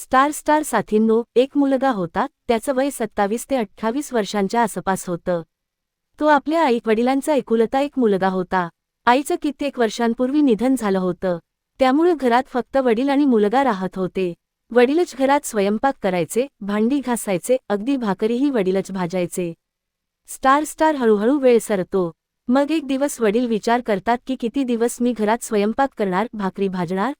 Star साथींनो, एक मुलगा होता, त्याचं वय 27 ते 28 वर्षांच्या आसपास होतं. तो आपल्या आई-वडिलांचा एकुलता एक मुलगा होता. आईचं कित्येक वर्षांपूर्वी निधन झालं होतं. त्यामुळे घरात फक्त वडील आणि मुलगा राहत होते. वडीलच घरात स्वयंपाक करायचे, भांडी घासायचे, अगदी भाकरीही वडीलच भाजायचे. स्टार हळूहळू वेळ सरतो. मग एक दिवस वडील विचार करतात की किती दिवस मी घरात स्वयंपाक करणार, भाकरी भाजणार?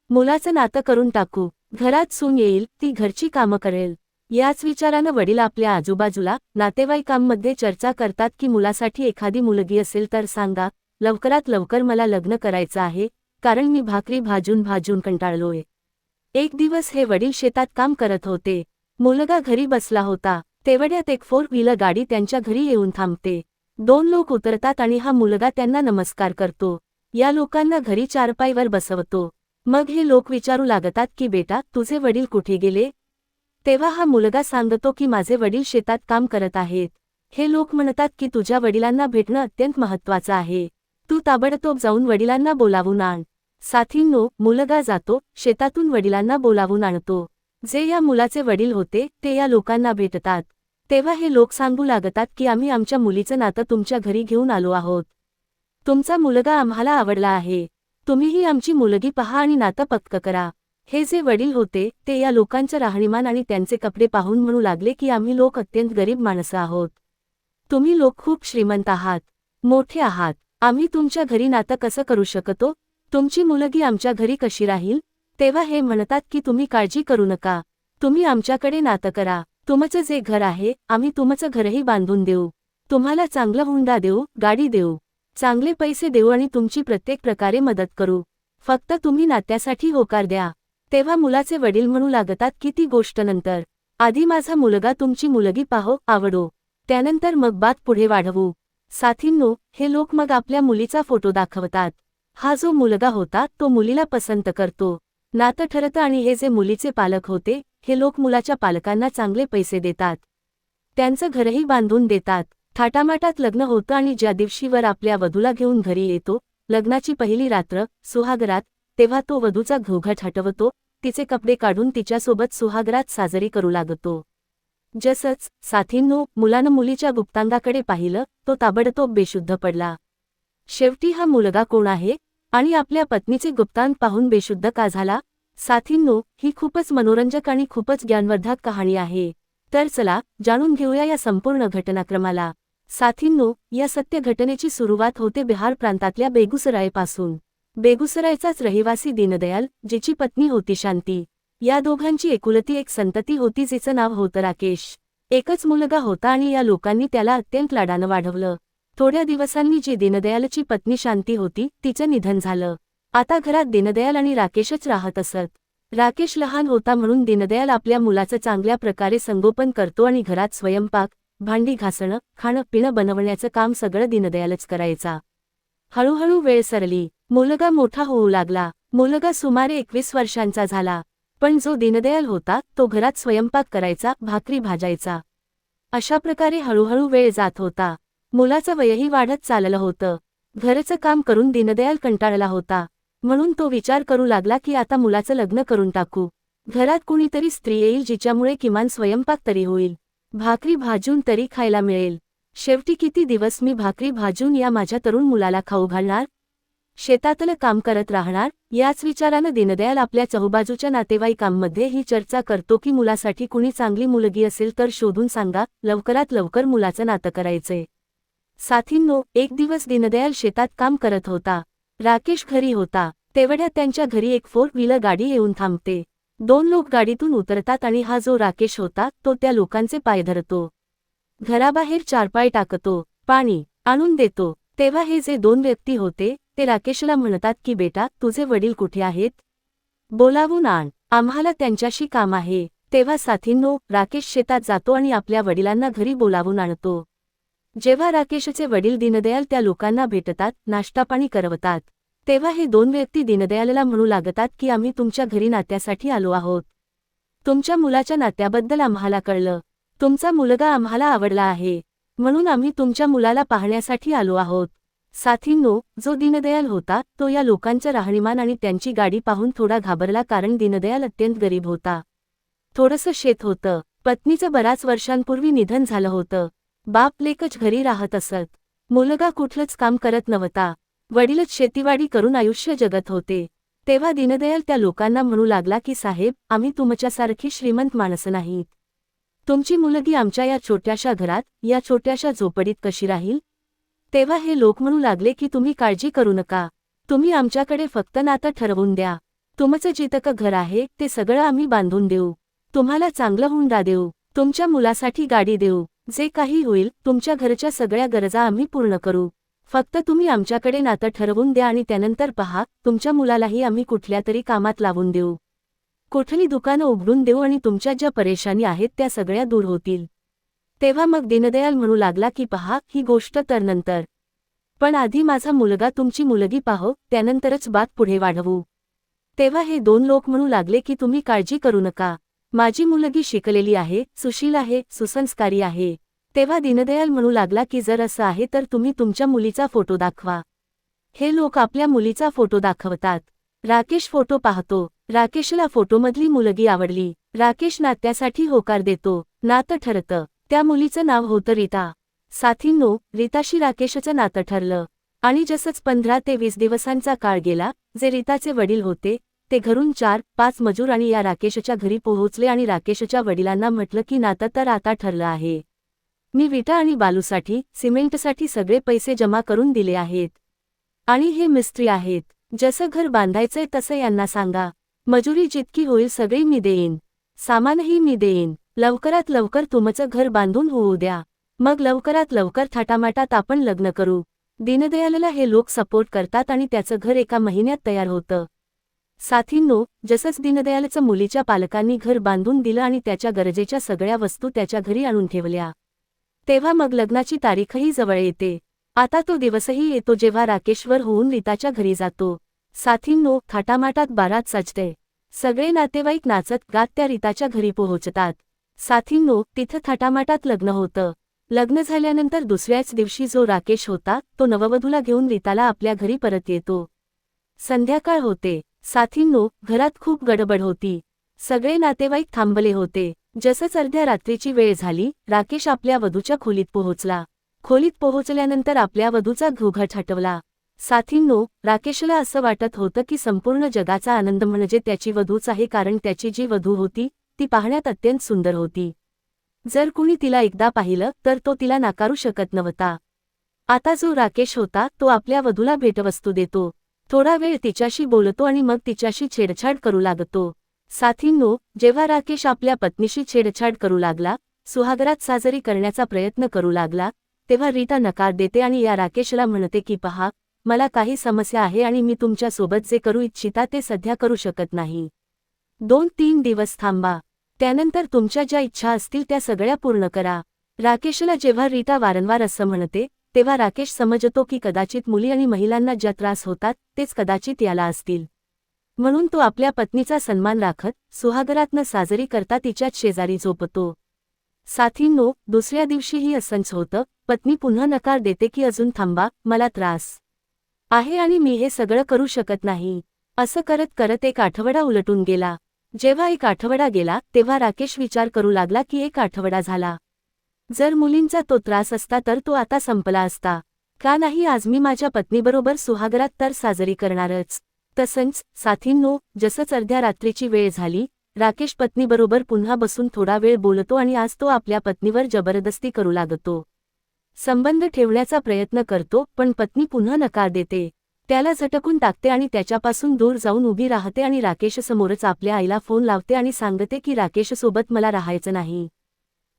मुलाचं नातं करून टाकू. घरात सून येईल, ती घरची कामं करेल. याच विचारानं वडील आपल्या आजूबाजूला नातेवाईकांमध्ये चर्चा करतात की मुलासाठी एखादी मुलगी असेल तर सांगा, लवकरात लवकर मला लग्न करायचं आहे, कारण मी भाकरी भाजून भाजून कंटाळलोय. एक दिवस हे वडील शेतात काम करत होते. मुलगा घरी बसला होता. तेवढ्यात एक 4 व्हीलर गाडी त्यांच्या घरी येऊन थांबते. 2 लोक उतरतात आणि हा मुलगा त्यांना नमस्कार करतो. या लोकांना घरी चारपाईवर बसवतो. मग हे लोक विचारू लागतात की बेटा, तुझे वडील कुठे गेले? तेव्हा हा मुलगा सांगतो की माझे वडील शेतात काम करत आहेत. हे लोक म्हणतात की तुझ्या वडिलांना भेटणं अत्यंत महत्त्वाचं आहे. तू ताबडतोब जाऊन वडिलांना बोलावून आण. साथींनो, मुलगा जातो, शेतातून वडिलांना बोलावून आणतो. जे या मुलाचे वडील होते, ते या लोकांना भेटतात. तेव्हा हे लोक सांगू लागतात की आम्ही आमच्या मुलीचं नातं तुमच्या घरी घेऊन आलो आहोत. तुमचा मुलगा आम्हाला आवडला आहे. तुम्हीही आमची मुलगी पहा आणि नातं पक्कं करा. हे जे वडील होते, ते या लोकांचं राहणीमान आणि त्यांचे कपडे पाहून म्हणू लागले की आम्ही लोक अत्यंत गरीब माणसं आहोत. तुम्ही लोक खूप श्रीमंत आहात, मोठे आहात. आम्ही तुमच्या घरी नातं कसं करू शकतो? तुमची मुलगी आमच्या घरी कशी राहील? तेव्हा हे म्हणतात की तुम्ही काळजी करू नका. तुम्ही आमच्याकडे नातं करा. तुमचं जे घर आहे, आम्ही तुमचं घरही बांधून देऊ. तुम्हाला चांगलं हुंडा देऊ, गाडी देऊ, चांगले पैसे देऊ आणि तुमची प्रत्येक प्रकारे मदत करू. फक्त तुम्ही नात्यासाठी होकार द्या. तेव्हा मुलाचे वडील म्हणू लागतात की ती गोष्ट नंतर. आधी माझा मुलगा तुमची मुलगी पाहो, आवडो. त्यानंतर मग बात पुढे वाढवू. साथींनो, हे लोक मग आपल्या मुलीचा फोटो दाखवतात. हा जो मुलगा होता, तो मुलीला पसंत करतो. नातं ठरतं आणि हे जे मुलीचे पालक होते, हे लोक मुलाच्या पालकांना चांगले पैसे देतात. त्यांचं घरही बांधून देतात. थाटामाटात लग्न होतं आणि ज्या दिवशी वर आपल्या वधूला घेऊन घरी येतो, लग्नाची पहिली रात्र, सुहागरात, तेव्हा तो वधूचा घोघट हटवतो, तिचे कपडे काढून तिच्यासोबत सुहागरात साजरी करू लागतो. जसंच, साथींनो, मुलानं मुलीच्या गुप्तांगाकडे पाहिलं, तो ताबडतोब बेशुद्ध पडला. शेवटी हा मुलगा कोण आहे आणि आपल्या पत्नीचे गुप्तांग पाहून बेशुद्ध का झाला? साथींनो, ही खूपच मनोरंजक आणि खूपच ज्ञानवर्धक कहाणी आहे. तर चला, जाणून घेऊया या संपूर्ण घटनाक्रमाला. साथींनो, या सत्य घटनेची सुरुवात होते बिहार प्रांतातल्या बेगुसरायपासून. बेगुसरायचाच रहिवासी दीनदयाल, जिची पत्नी होती शांती. या दोघांची एकुलती एक संतती होती जिचं नाव होतं राकेश. एकच मुलगा होता आणि या लोकांनी त्याला अत्यंत लाडानं वाढवलं. थोड्या दिवसांनी जी दीनदयालची पत्नी शांती होती, तिचं निधन झालं. आता घरात दीनदयाल आणि राकेशच राहत असत. राकेश लहान होता म्हणून दीनदयाल आपल्या मुलाचं चांगल्या प्रकारे संगोपन करतो आणि घरात स्वयंपाक, भांडी घासणं, खाणं पिणं बनवण्याचं काम सगळं दीनदयालच करायचा. हळूहळू वेळ सरली. मुलगा मोठा होऊ लागला. मुलगा सुमारे 21 वर्षांचा झाला. पण जो दीनदयाल होता, तो घरात स्वयंपाक करायचा, भाकरी भाजायचा. अशा प्रकारे हळूहळू वेळ जात होता. मुलाचं वयही वाढत चाललं होतं. घरचं काम करून दीनदयाल कंटाळला होता. म्हणून तो विचार करू लागला की आता मुलाचं लग्न करून टाकू. घरात कुणीतरी स्त्री येईल जिच्यामुळे किमान स्वयंपाक तरी होईल, भाकरी भाजून तरी खायला मिळेल. शेवटी किती दिवस मी भाकरी भाजून या माझ्या तरुण मुलाला खाऊ घालणार? शेतातलं काम करत राहणार? याच विचारानं दीनदयाल आपल्या चहूबाजूच्या नातेवाईकांमध्ये ही चर्चा करतो की मुलासाठी कुणी चांगली मुलगी असेल तर शोधून सांगा, लवकरात लवकर मुलाचं नातं करायचंय. साथींनो, एक दिवस दीनदयाल शेतात काम करत होता. राकेश घरी होता. तेवढ्यात त्यांच्या घरी एक 4 व्हीलर गाडी येऊन थांबते. 2 लोक गाडीतून उतरतात आणि हा जो राकेश होता, तो त्या लोकांचे पाय धरतो. घराबाहेर चारपाय टाकतो, पाणी आणून देतो. तेव्हा हे जे 2 व्यक्ती होते, ते राकेशला म्हणतात की बेटा, तुझे वडील कुठे आहेत? बोलावून आण, आम्हाला त्यांच्याशी काम आहे. तेव्हा साथींनो, राकेश शेतात जातो आणि आपल्या वडिलांना घरी बोलावून आणतो. जेव्हा राकेशचे वडील दीनदयाल त्या लोकांना भेटतात, नाश्तापाणी करवतात, तेव्हा हे 2 व्यक्ती दीनदयालला म्हणू लागतात की आम्ही तुमच्या घरी नात्यासाठी आलो आहोत. तुमच्या मुलाच्या नात्याबद्दल आम्हाला कळलं. तुमचा मुलगा आम्हाला आवडला आहे, म्हणून आम्ही तुमच्या मुलाला पाहण्यासाठी आलो आहोत. साथींनो, जो दीनदयाल होता, तो या लोकांचं राहणीमान आणि त्यांची गाडी पाहून थोडा घाबरला कारण दीनदयाल अत्यंत गरीब होता. थोडंसं शेत होतं. पत्नीचं बराच वर्षांपूर्वी निधन झालं होतं. बाप लेकच घरी राहत असत. मुलगा कुठलंच काम करत नव्हता. वडीलच शेतीवाडी करून आयुष्य जगत होते. तेव्हा दीनदयाल त्या लोकांना म्हणू लागला की साहेब, आम्ही तुमच्यासारखी श्रीमंत माणसं नाहीत. तुमची मुलगी आमच्या या छोट्याशा घरात, या छोट्याशा झोपडीत कशी राहील? तेव्हा हे लोक म्हणू लागले की तुम्ही काळजी करू नका. तुम्ही आमच्याकडे फक्त नातं ठरवून द्या. तुमचं जितकं घर आहे ते सगळं आम्ही बांधून देऊ. तुम्हाला चांगलं हुंडा देऊ. तुमच्या मुलासाठी गाडी देऊ. जे काही होईल तुमच्या घरच्या सगळ्या गरजा आम्ही पूर्ण करू. फक्त तुम्ही आमच्याकडे नातं ठरवून द्या आणि त्यानंतर पहा, तुमच्या मुलालाही आम्ही कुठल्या तरी कामात लावून देऊ. कुठली दुकानं उघडून देऊ आणि तुमच्या ज्या परेशानी आहेत त्या सगळ्या दूर होतील. तेव्हा मग दीनदयाल म्हणू लागला की पहा, ही गोष्ट तर नंतर. पण आधी माझा मुलगा तुमची मुलगी पाहो, त्यानंतरच बात पुढे वाढवू. तेव्हा हे दोन लोक म्हणू लागले की तुम्ही काळजी करू नका. माझी मुलगी शिकलेली आहे, सुशील आहे, सुसंस्कारी आहे. तेव्हा दीनदयाल म्हणू लागला की जर असं आहे तर तुम्ही तुमच्या मुलीचा फोटो दाखवा. हे लोक आपल्या मुलीचा फोटो दाखवतात. राकेश फोटो पाहतो. राकेशला फोटोमधली मुलगी आवडली. राकेश नात्यासाठी होकार देतो. नातं ठरतं. त्या मुलीचं नाव होतं रीता. साथींनो, रीताशी राकेशचं नातं ठरलं. आणि जसंच 15 ते 20 दिवसांचा काळ गेला, जे रीताचे वडील होते ते घरून 4-5 मजूर आणि या राकेशच्या घरी पोहोचले आणि राकेशच्या वडिलांना म्हटलं की नातं तर आता ठरलं आहे. मी विटा आणि बालूसाठी, सिमेंटसाठी सगळे पैसे जमा करून दिले आहेत. आणि हे मिस्त्री आहेत. जसं घर बांधायचंय तसं यांना सांगा. मजुरी जितकी होईल सगळी मी देईन. सामानही मी देईन. लवकरात लवकर तुमचं घर बांधून होऊ द्या. मग लवकरात लवकर थाटामाटात आपण लग्न करू. दीनदयालला हे लोक सपोर्ट करतात आणि त्याचं घर एका महिन्यात तयार होतं. साथींनो, जसंच दीनदयालचं मुलीच्या पालकांनी घर बांधून दिलं आणि त्याच्या गरजेच्या सगळ्या वस्तू त्याच्या घरी आणून ठेवल्या. तेव्हा मग लग्नाची तारीखही जवळ येते. आता तो दिवसही येतो जेव्हा राकेश्वर होऊन रीताच्या घरी जातो. साथींनो, थाटामाटात बारात सजते. सगळे नातेवाईक नाचत गात त्या रीताच्या घरी पोहोचतात. साथींनो, तिथं थाटामाटात लग्न होतं. लग्न झाल्यानंतर दुसऱ्याच दिवशी जो राकेश होता तो नववधूला घेऊन रीताला आपल्या घरी परत येतो. संध्याकाळ होते. साथींनो, घरात खूप गडबड होती. सगळे नातेवाईक थांबले होते. जसंच अर्ध्या रात्रीची वेळ झाली, राकेश आपल्या वधूच्या खोलीत पोहोचला. खोलीत पोहोचल्यानंतर आपल्या वधूचा घोघट हटवला. साथींनो, राकेशला असं वाटत होतं की संपूर्ण जगाचा आनंद म्हणजे त्याची वधूच आहे, कारण त्याची जी वधू होती ती पाहण्यात अत्यंत सुंदर होती. जर कुणी तिला एकदा पाहिलं तर तो तिला नाकारू शकत नव्हता. आता जो राकेश होता तो आपल्या वधूला भेटवस्तू देतो. थोडा वेळ तिच्याशी बोलतो आणि मग तिच्याशी छेडछाड करू लागतो. साथींनो, जेव्हा राकेश आपल्या पत्नीशी छेडछाड करू लागला, सुहागरात साजरी करण्याचा प्रयत्न करू लागला, तेव्हा रीता नकार देते आणि या राकेशला म्हणते की पहा, मला काही समस्या आहे आणि मी तुमच्या सोबत जे करू इच्छिता ते सध्या करू शकत नाही. 2-3 दिवस थांबा. त्यानंतर तुमच्या ज्या इच्छा असतील त्या सगळ्या पूर्ण करा. राकेशला जेव्हा रीता वारंवार असं म्हणते तेव्हा राकेश समजतो की कदाचित मुली आणि महिलांना ज्या त्रास होतात तेच कदाचित याला असतील. म्हणून तो आपल्या पत्नीचा सन्मान राखत सुहागरातनं साजरी करता तिच्याच शेजारी झोपतो. साथींनो, दुसऱ्या दिवशीही असंच होतं. पत्नी पुन्हा नकार देते की अजून थांबा, मला त्रास आहे आणि मी हे सगळं करू शकत नाही. असं करत करत एक आठवडा उलटून गेला. जेव्हा एक आठवडा गेला तेव्हा राकेश विचार करू लागला की एक आठवडा झाला. जर मुलींचा तो त्रास असता तर तो आता संपला असता. का नाही आज मी माझ्या पत्नीबरोबर सुहागरात तर साजरी करणारच. तसंच साथींनो, जसंच अर्ध्या रात्रीची वेळ झाली, राकेश पत्नीबरोबर पुन्हा बसून थोडा वेळ बोलतो आणि आज तो आपल्या पत्नीवर जबरदस्ती करू लागतो. संबंध ठेवण्याचा प्रयत्न करतो पण पत्नी पुन्हा नकार देते. त्याला झटकून टाकते आणि त्याच्यापासून दूर जाऊन उभी राहते आणि राकेशसमोरच आपल्या आईला फोन लावते आणि सांगते की राकेशसोबत मला राहायचं नाही.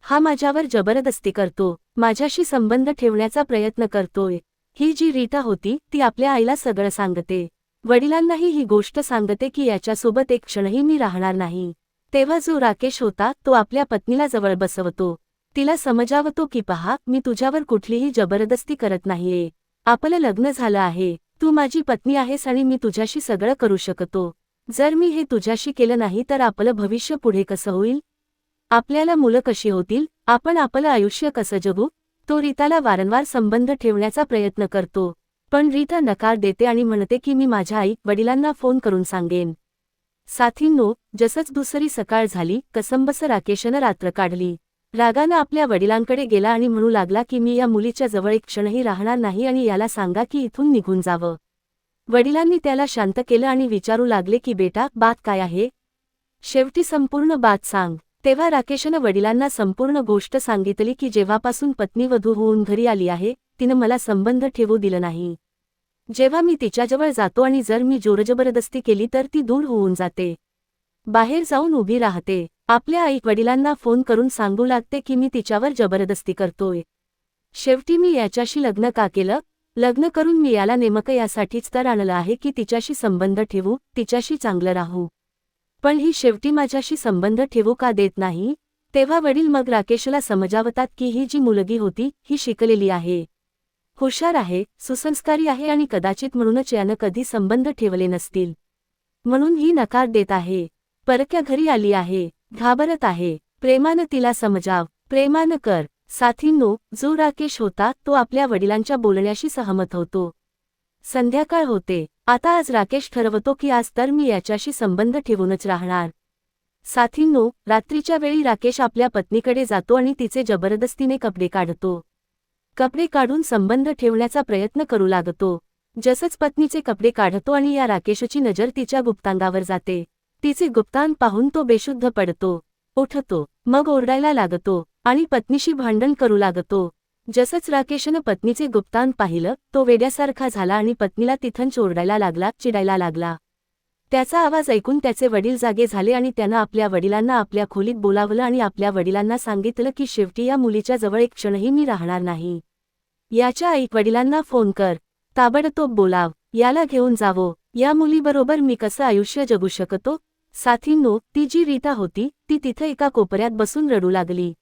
हा माझ्यावर जबरदस्ती करतो, माझ्याशी संबंध ठेवण्याचा प्रयत्न करतोय. ही जी रीता होती ती आपल्या आईला सगळं सांगते. वडिलांनाही ही गोष्ट सांगते की याच्यासोबत एक क्षणही मी राहणार नाही. तेव्हा जो राकेश होता तो आपल्या पत्नीला जवळ बसवतो. तिला समजावतो की पहा, मी तुझ्यावर कुठलीही जबरदस्ती करत नाहीये. आपलं लग्न झालं आहे. तू माझी पत्नी आहेस आणि मी तुझ्याशी सगळं करू शकतो. जर मी हे तुझ्याशी केलं नाही तर आपलं भविष्य पुढे कसं होईल? आपल्याला मुलं कशी होतील? आपण आपलं आयुष्य कसं जगू? तो रीताला वारंवार संबंध ठेवण्याचा प्रयत्न करतो. पण रीता नकार देते आणि म्हणते की मी माझ्या आई वडिलांना फोन करून सांगेन. साथींनो, जसंच दुसरी सकाळ झाली कसंबसं राकेशनं रात्र काढली. रागानं आपल्या वडिलांकडे गेला आणि म्हणू लागला की मी या मुलीच्या जवळ एक क्षणही राहणार नाही आणि याला सांगा की इथून निघून जावं. वडिलांनी त्याला शांत केलं आणि विचारू लागले की बेटा, बात काय आहे? शेवटी संपूर्ण बात सांग. तेव्हा राकेशनं वडिलांना संपूर्ण गोष्ट सांगितली की जेव्हापासून पत्नी वधू होऊन घरी आली आहे तिनं मला संबंध ठेवू दिलं नाही. जेव्हा मी तिच्याजवळ जातो आणि जर मी जोरजबरदस्ती केली तर ती दूर होऊन जाते, बाहेर जाऊन उभी राहते. आपल्या आई वडिलांना फोन करून सांगू लागते की मी तिच्यावर जबरदस्ती करतोय. शेवटी मी याच्याशी लग्न का केलं? लग्न करून मी याला नेमकं यासाठीच तर आणलं आहे की तिच्याशी संबंध ठेवू, तिच्याशी चांगलं राहू. पण ही शेवटी माझ्याशी संबंध ठेवू का देत नाही? तेव्हा वडील मग राकेशला समजावतात की ही जी मुलगी होती ही शिकलेली आहे, हुशार आहे, सुसंस्कारी आहे आणि कदाचित म्हणूनच यानं कधी संबंध ठेवले नसतील. म्हणून ही नकार देत आहे. परक्या घरी आली आहे, घाबरत आहे. प्रेमानं तिला समजाव, प्रेमानं कर. साथींनो, जो राकेश होता तो आपल्या वडिलांच्या बोलण्याशी सहमत होतो. संध्याकाळ होते. आता आज राकेश ठरवतो की आज तर मी याच्याशी संबंध ठेवूनच राहणार. साथींनो, रात्रीच्या वेळी राकेश आपल्या पत्नीकडे जातो आणि तिचे जबरदस्तीने कपडे काढतो. कपडे काढून संबंध ठेवण्याचा प्रयत्न करू लागतो. जसंच पत्नीचे कपडे काढतो आणि या राकेशची नजर तिच्या गुप्तांगावर जाते. तिचे गुप्तांग पाहून तो बेशुद्ध पडतो, उठतो, मग ओरडायला लागतो आणि पत्नीशी भांडण करू लागतो. जसंच राकेशनं पत्नीचे गुप्तांग पाहिलं तो वेड्यासारखा झाला आणि पत्नीला तिथंच ओरडायला लागला, चिडायला लागला. त्याचा आवाज ऐकून त्याचे वडील जागे झाले आणि त्यानं आपल्या वडिलांना आपल्या खोलीत बोलावलं आणि आपल्या वडिलांना सांगितलं की शेवटी या मुलीच्या जवळ एक क्षणही मी राहणार नाही. याच्या आई वडिलांना फोन कर, ताबडतोब बोलाव, याला घेऊन जावो. या मुलीबरोबर मी कसं आयुष्य जगू शकतो? साथींनो, ती जी रीता होती ती तिथं एका कोपऱ्यात बसून रडू लागली.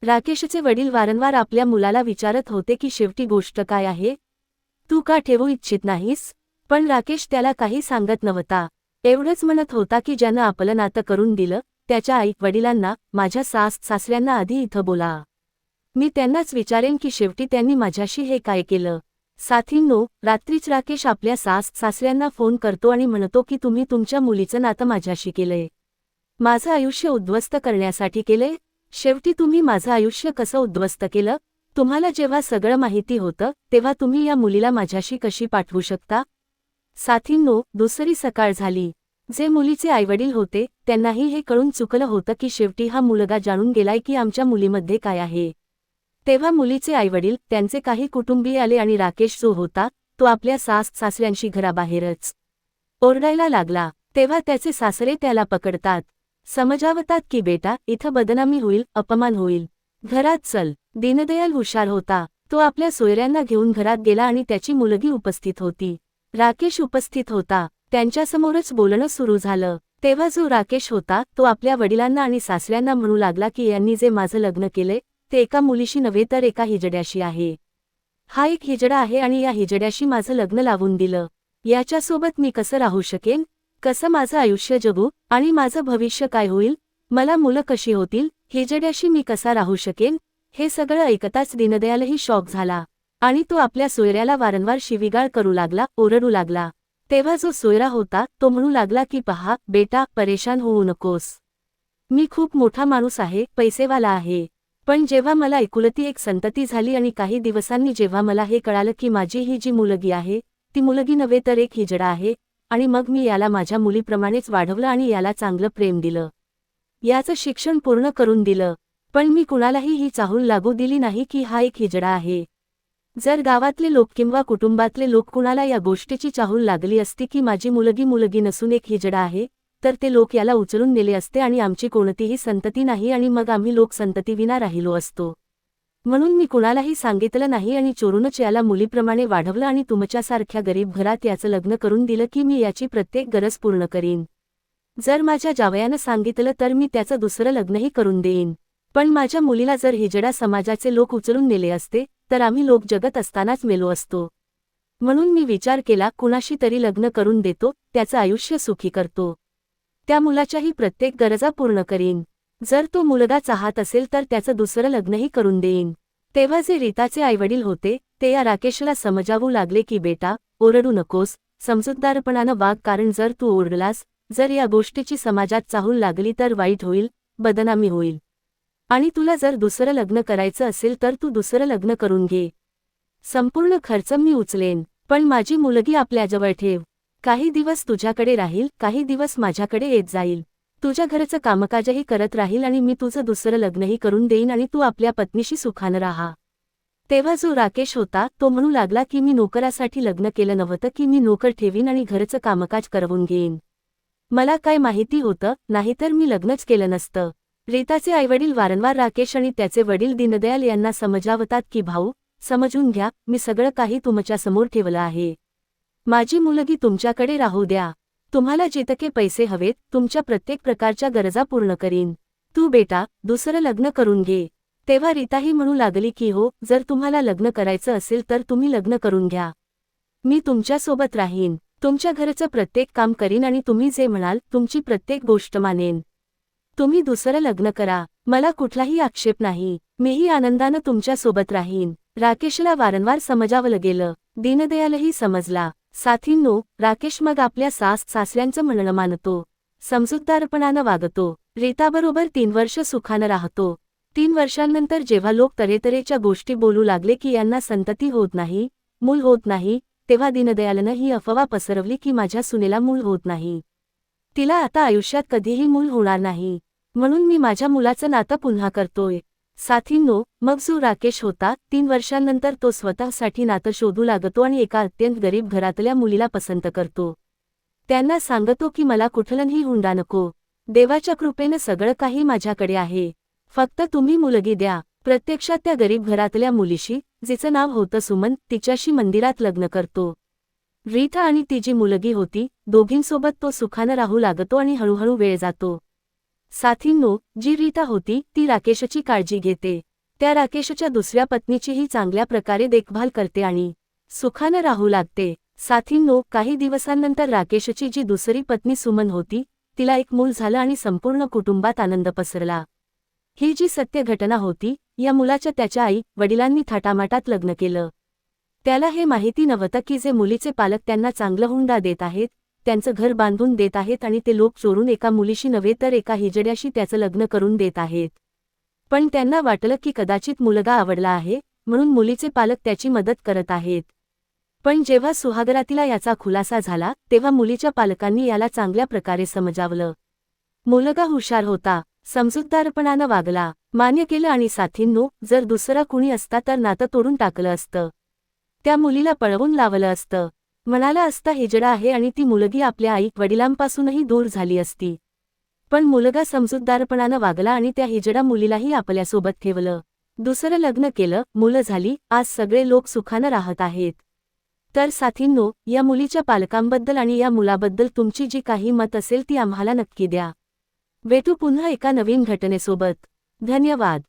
राकेशचे वडील वारंवार आपल्या मुलाला विचारत होते की शेवटी गोष्ट काय आहे, तू का ठेवू इच्छित नाहीस? पण राकेश त्याला काही सांगत नव्हता. एवढंच म्हणत होता की ज्यानं आपलं नातं करून दिलं त्याच्या आई वडिलांना, माझ्या सासऱ्यांना आधी इथं बोला. मी त्यांनाच विचारेन की शेवटी त्यांनी माझ्याशी हे काय केलं. साथींनो, रात्रीच राकेश आपल्या सासऱ्यांना फोन करतो आणि म्हणतो की तुम्ही तुमच्या मुलीचं नातं माझ्याशी केलंय, माझं आयुष्य उद्ध्वस्त करण्यासाठी केलंय. शेवटी तुम्ही माझं आयुष्य कसं उद्ध्वस्त केलं? तुम्हाला जेव्हा सगळं माहिती होतं तेव्हा तुम्ही या मुलीला माझ्याशी कशी पाठवू शकता? साथींनो, दुसरी सकाळ झाली. जे मुलीचे आईवडील होते त्यांनाही हे कळून चुकलं होतं की शेवटी हा मुलगा जाणून गेलाय की आमच्या मुलीमध्ये काय आहे. तेव्हा मुलीचे आईवडील, त्यांचे काही कुटुंबीय आले आणि राकेश जो होता तो आपल्या सासऱ्यांशी घराबाहेरच ओरडायला लागला. तेव्हा त्याचे सासरे त्याला पकडतात, समजावतात की बेटा, इथं बदनामी होईल, अपमान होईल, घरात चल. दीनदयाल हुशार होता. तो आपल्या सोयऱ्यांना घेऊन घरात गेला आणि त्याची मुलगी उपस्थित होती. राकेश उपस्थित होता. त्यांच्यासमोरच बोलणं सुरू झालं. तेव्हा जो राकेश होता तो आपल्या वडिलांना आणि सासऱ्यांना म्हणू लागला की यांनी जे माझं लग्न केले ते एका मुलीशी नव्हे तर एका हिजड्याशी आहे. हा एक हिजडा आहे आणि या हिजड्याशी माझं लग्न लावून दिलं. याच्यासोबत मी कसं राहू शकेन? कसं माझं आयुष्य जगू आणि माझं भविष्य काय होईल? मला मुलं कशी होतील? हिजड्याशी मी कसा राहू शकेन? हे सगळं ऐकताच दीनदयालही शॉक झाला आणि तो आपल्या सोयऱ्याला वारंवार शिवीगाळ करू लागला, ओरडू लागला. तेव्हा जो सोयरा होता तो म्हणू लागला की पहा बेटा, परेशान होऊ नकोस. मी खूप मोठा माणूस आहे, पैसेवाला आहे. पण जेव्हा मला एकुलती एक संतती झाली आणि काही दिवसांनी जेव्हा मला हे कळालं की माझी ही जी मुलगी आहे ती मुलगी नव्हे तर एक हिजडा आहे, आणि मग मी याला माझ्या मुलीप्रमाणेच वाढवलं आणि याला चांगलं प्रेम दिलं, याचं शिक्षण पूर्ण करून दिलं. पण मी कुणालाही ही चाहूल लागू दिली नाही की हा एक हिजडा आहे. जर गावातले लोक किंवा कुटुंबातले लोक कुणाला या गोष्टीची चाहूल लागली असती की माझी मुलगी नसून एक हिजडा आहे, तर ते लोक याला उचलून नेले असते आणि आमची कोणतीही संतती नाही आणि मग आम्ही लोक संततीविना राहिलो असतो. म्हणून मी कुणालाही सांगितलं नाही आणि चोरूनच याला मुलीप्रमाणे वाढवलं आणि तुमच्यासारख्या गरीब घरात याचं लग्न करून दिलं की मी याची प्रत्येक गरज पूर्ण करीन. जर माझ्या जावयानं सांगितलं तर मी त्याचं दुसरं लग्नही करून देईन. पण माझ्या मुलीला जर हिजडा समाजाचे लोक उचलून नेले असते तर आम्ही लोक जगत असतानाच मेलो असतो. म्हणून मी विचार केला कुणाशी तरी लग्न करून देतो, त्याचं आयुष्य सुखी करतो, त्या मुलाच्याही प्रत्येक गरजा पूर्ण करीन. जर तो मुलगा चाहत असेल तर त्याचं दुसरं लग्नही करून देईन. तेव्हा जे रीताचे आईवडील होते ते या राकेशला समजावू लागले की बेटा, ओरडू नकोस, समजूतदारपणानं वाग, कारण जर तू ओरडलास जर या गोष्टीची समाजात चाहूल लागली तर वाईट होईल, बदनामी होईल. आणि तुला जर दुसरं लग्न करायचं असेल तर तू दुसरं लग्न करून घे. संपूर्ण खर्च मी उचलेन, पण माझी मुलगी आपल्याजवळ ठेव. काही दिवस तुझ्याकडे राहील, काही दिवस माझ्याकडे येत जाईल. तुझ्या घरचं कामकाजही करत राहील आणि मी तुझं दुसरं लग्नही करून देईन आणि तू आपल्या पत्नीशी सुखानं राहा. तेव्हा जो राकेश होता तो म्हणू लागला की मी नोकरासाठी लग्न केलं नव्हतं, की मी नोकर ठेवीन आणि घरचं कामकाज करवून घेईन. मला काय माहिती होतं, नाहीतर मी लग्नच केलं नसतं. रीताचे आईवडील वारंवार राकेश आणि त्याचे वडील दीनदयाल यांना समजावतात की भाऊ, समजून घ्या, मी सगळं काही तुमच्या समोर ठेवलं आहे. माझी मुलगी तुमच्याकडे राहू द्या. तुम्हाला जितके पैसे हवेत, तुमच्या प्रत्येक प्रकारच्या गरजा पूर्ण करीन. तू बेटा, दुसरं लग्न करून घे. तेव्हा रीताही म्हणू लागली की हो, जर तुम्हाला लग्न करायचं असेल तर तुम्ही लग्न करून घ्या. मी तुमच्यासोबत राहीन, तुमच्या घरचं प्रत्येक काम करीन आणि तुम्ही जे म्हणाल तुमची प्रत्येक गोष्ट मानेन. तुम्ही दुसरं लग्न करा, मला कुठलाही आक्षेप नाही. मीही आनंदानं तुमच्यासोबत राहीन. राकेशला वारंवार समजावलं गेलं. दीनदयालही समजला. साथींनो, राकेश मग आपल्या सासऱ्यांचं म्हणणं मानतो. समजूतदारपणानं वागतो. रीताबरोबर 3 वर्ष सुखानं राहतो. 3 वर्षांनंतर जेव्हा लोक तऱ्हेतऱ्हेच्या गोष्टी बोलू लागले की यांना संतती होत नाही, मूल होत नाही, तेव्हा दीनदयालनं ही अफवा पसरवली की माझ्या सुनेला मूल होत नाही. तिला आता आयुष्यात कधीही मूल होणार नाही, म्हणून मी माझ्या मुलाचं नातं पुन्हा करतोय. साथींनो, मग जो राकेश होता, 3 वर्षांनंतर तो स्वतःसाठी नातं शोधू लागतो आणि एका अत्यंत गरीब घरातल्या मुलीला पसंत करतो. त्यांना सांगतो की मला कुठलंही हुंडा नको. देवाच्या कृपेनं सगळं काही माझ्याकडे आहे. फक्त तुम्ही मुलगी द्या. प्रत्यक्षात त्या गरीब घरातल्या मुलीशी, जिचं नाव होतं सुमन, तिच्याशी मंदिरात लग्न करतो. रीता आणि तिची मुलगी होती, दोघींसोबत तो सुखानं राहू लागतो आणि हळूहळू वेळ जातो. साथींनो, जी रीता होती ती राकेशची काळजी घेते. त्या राकेशच्या दुसऱ्या पत्नीचीही चांगल्या प्रकारे देखभाल करते आणि सुखानं राहू लागते. साथींनो, काही दिवसांनंतर राकेशची जी दुसरी पत्नी सुमन होती, तिला एक मूल झालं आणि संपूर्ण कुटुंबात आनंद पसरला. ही जी सत्य घटना होती, या मुलाच्या त्याच्या आई वडिलांनी थाटामाटात लग्न केलं. त्याला हे माहिती नव्हतं की जे मुलीचे पालक त्यांना चांगलं हुंडा देत आहेत, त्यांचं घर बांधून देत आहेत आणि ते लोक चोरून एका मुलीशी नव्हे तर एका हिजड्याशी त्याचं लग्न करून देत आहेत. पण त्यांना वाटलं की कदाचित मुलगा आवडला आहे, म्हणून मुलीचे पालक त्याची मदत करत आहेत. पण जेव्हा सुहागरातीला याचा खुलासा झाला, तेव्हा मुलीच्या पालकांनी याला चांगल्या प्रकारे समजावलं. मुलगा हुशार होता, समजूतदारपणानं वागला, मान्य केलं आणि साथींनो, जर दुसरा कुणी असता तर नातं तोडून टाकलं असतं. त्या मुलीला पळवून लावलं असतं. म्हणाला असता हिजडा आहे आणि ती मुलगी आपल्या आई वडिलांपासूनही दूर झाली असती. पण मुलगा समजूतदारपणानं वागला आणि त्या हिजडा मुलीलाही आपल्यासोबत ठेवलं. दुसरं लग्न केलं, मुलं झाली, आज सगळे लोक सुखानं राहत आहेत. तर साथींनो, या मुलीच्या पालकांबद्दल आणि या मुलाबद्दल तुमची जी काही मत असेल ती आम्हाला नक्की द्या. भेटू पुन्हा एका नवीन घटनेसोबत. धन्यवाद.